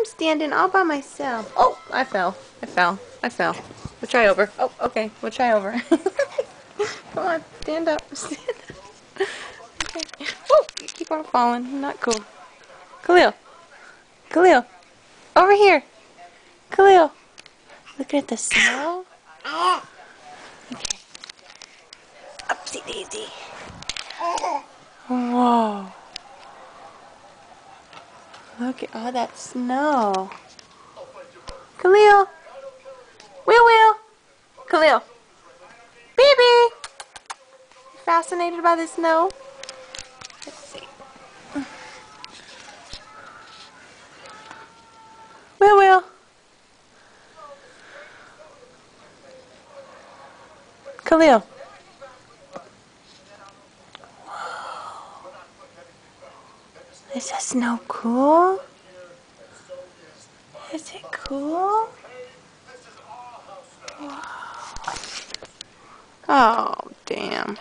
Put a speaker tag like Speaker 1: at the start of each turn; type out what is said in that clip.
Speaker 1: standing all by myself. Oh, I fell. I fell. I fell. We'll try over. Oh, okay. We'll try over. Come on. Stand up. Stand up. Okay. Oh, you keep on falling. Not cool. Khalil. Khalil. Over here. Khalil. Look at the snow. Okay. Upsy daisy. Whoa. Look at all that snow. Khalil. Will. Khalil. Baby. Fascinated by the snow? Let's see. Will. Khalil. Whoa. Is the snow cool? Is it cool? Wow. Oh, damn.